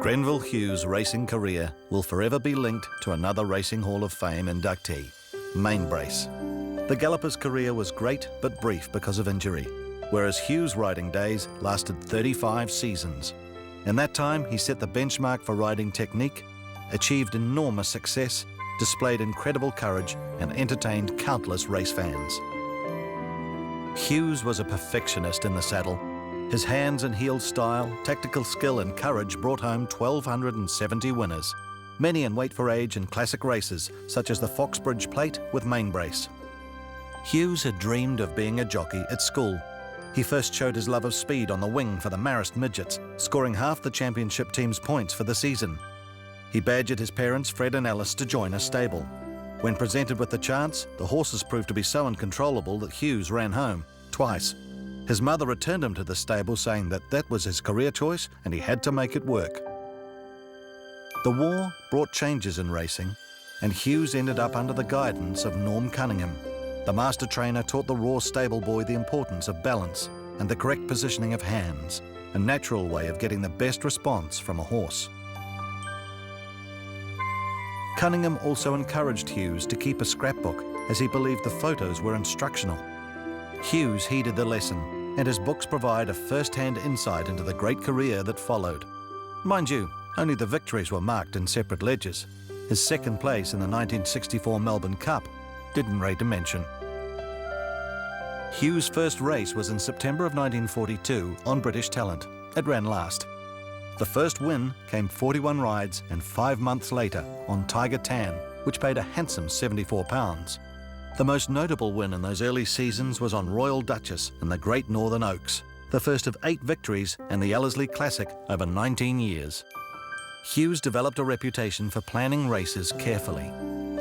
Grenville Hughes' racing career will forever be linked to another Racing Hall of Fame inductee, Mainbrace. The galloper's career was great but brief because of injury, whereas Hughes' riding days lasted 35 seasons. In that time, he set the benchmark for riding technique, achieved enormous success, displayed incredible courage, and entertained countless race fans. Hughes was a perfectionist in the saddle. His hands and heel style, tactical skill and courage brought home 1,270 winners, many in weight for age and classic races such as the Foxbridge Plate with Mainbrace. Hughes had dreamed of being a jockey at school. He first showed his love of speed on the wing for the Marist Midgets, scoring half the championship team's points for the season. He badgered his parents, Fred and Alice, to join a stable. When presented with the chance, the horses proved to be so uncontrollable that Hughes ran home, twice. His mother returned him to the stable, saying that was his career choice and he had to make it work. The war brought changes in racing, and Hughes ended up under the guidance of Norm Cunningham. The master trainer taught the raw stable boy the importance of balance and the correct positioning of hands, a natural way of getting the best response from a horse. Cunningham also encouraged Hughes to keep a scrapbook, as he believed the photos were instructional. Hughes heeded the lesson, and his books provide a first-hand insight into the great career that followed. Mind you, only the victories were marked in separate ledgers. His second place in the 1964 Melbourne Cup didn't rate a mention. Hughes' first race was in September of 1942 on British Talent. It ran last. The first win came 41 rides and 5 months later on Tiger Tan, which paid a handsome £74. The most notable win in those early seasons was on Royal Duchess in the Great Northern Oaks, the first of 8 victories in the Ellerslie Classic over 19 years. Hughes developed a reputation for planning races carefully.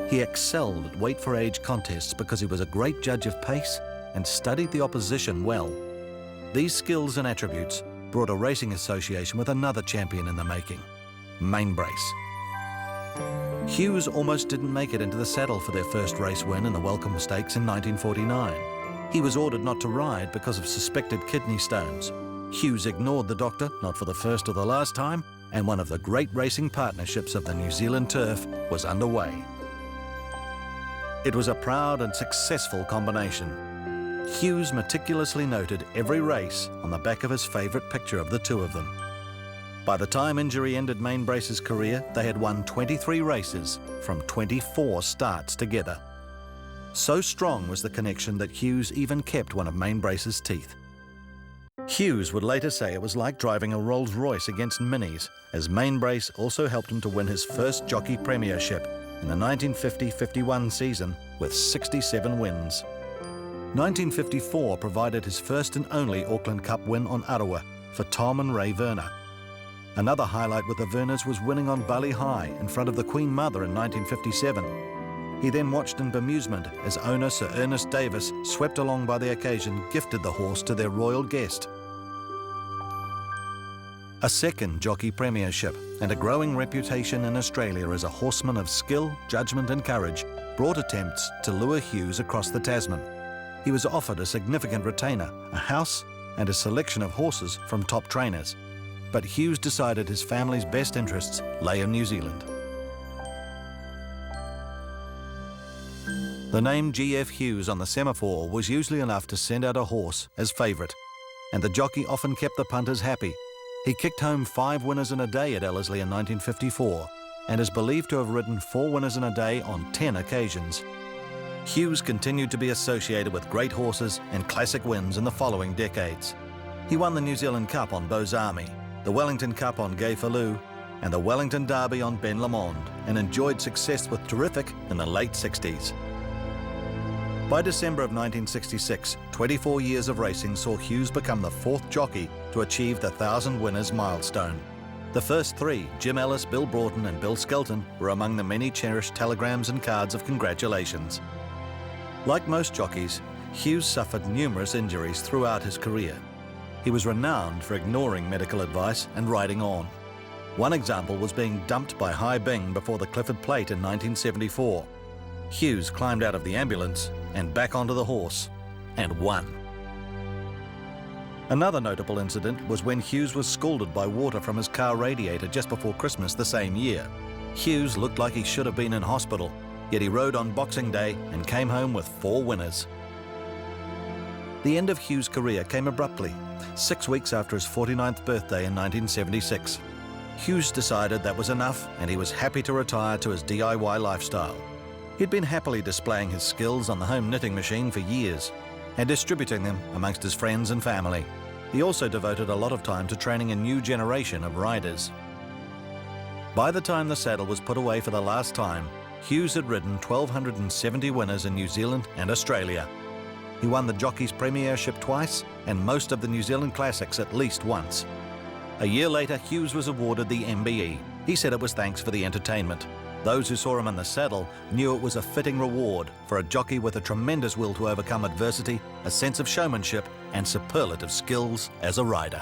He excelled at weight for age contests because he was a great judge of pace and studied the opposition well. These skills and attributes brought a racing association with another champion in the making, Mainbrace. Hughes almost didn't make it into the saddle for their first race win in the Welcome Stakes in 1949. He was ordered not to ride because of suspected kidney stones. Hughes ignored the doctor, not for the first or the last time, and one of the great racing partnerships of the New Zealand turf was underway. It was a proud and successful combination. Hughes meticulously noted every race on the back of his favourite picture of the two of them. By the time injury ended Mainbrace's career, they had won 23 races from 24 starts together. So strong was the connection that Hughes even kept one of Mainbrace's teeth. Hughes would later say it was like driving a Rolls-Royce against Minis, as Mainbrace also helped him to win his first jockey premiership in the 1950-51 season with 67 wins. 1954 provided his first and only Auckland Cup win on Arawa for Tom and Ray Werner. Another highlight with the Werners was winning on Bali High in front of the Queen Mother in 1957. He then watched in bemusement as owner Sir Ernest Davis, swept along by the occasion, gifted the horse to their royal guest. A second jockey premiership and a growing reputation in Australia as a horseman of skill, judgment and courage brought attempts to lure Hughes across the Tasman. He was offered a significant retainer, a house and a selection of horses from top trainers. But Hughes decided his family's best interests lay in New Zealand. The name G.F. Hughes on the semaphore was usually enough to send out a horse as favourite, and the jockey often kept the punters happy. He kicked home 5 winners in a day at Ellerslie in 1954 and is believed to have ridden 4 winners in a day on 10 occasions. Hughes continued to be associated with great horses and classic wins in the following decades. He won the New Zealand Cup on Beau's Army, the Wellington Cup on Gay Fallu, and the Wellington Derby on Ben Lomond, and enjoyed success with Terrific in the late 60s. By December of 1966, 24 years of racing saw Hughes become the 4th jockey to achieve the 1,000 winners milestone. The first 3, Jim Ellis, Bill Broughton and Bill Skelton, were among the many cherished telegrams and cards of congratulations. Like most jockeys, Hughes suffered numerous injuries throughout his career. He was renowned for ignoring medical advice and riding on. One example was being dumped by Hai Bing before the Clifford Plate in 1974. Hughes climbed out of the ambulance and back onto the horse and won. Another notable incident was when Hughes was scalded by water from his car radiator just before Christmas the same year. Hughes looked like he should have been in hospital, yet he rode on Boxing Day and came home with 4 winners. The end of Hughes' career came abruptly, 6 weeks after his 49th birthday in 1976. Hughes decided that was enough and he was happy to retire to his DIY lifestyle. He'd been happily displaying his skills on the home knitting machine for years and distributing them amongst his friends and family. He also devoted a lot of time to training a new generation of riders. By the time the saddle was put away for the last time, Hughes had ridden 1,270 winners in New Zealand and Australia. He won the Jockey's Premiership twice and most of the New Zealand Classics at least once. A year later, Hughes was awarded the MBE. He said it was thanks for the entertainment. Those who saw him in the saddle knew it was a fitting reward for a jockey with a tremendous will to overcome adversity, a sense of showmanship, and superlative skills as a rider.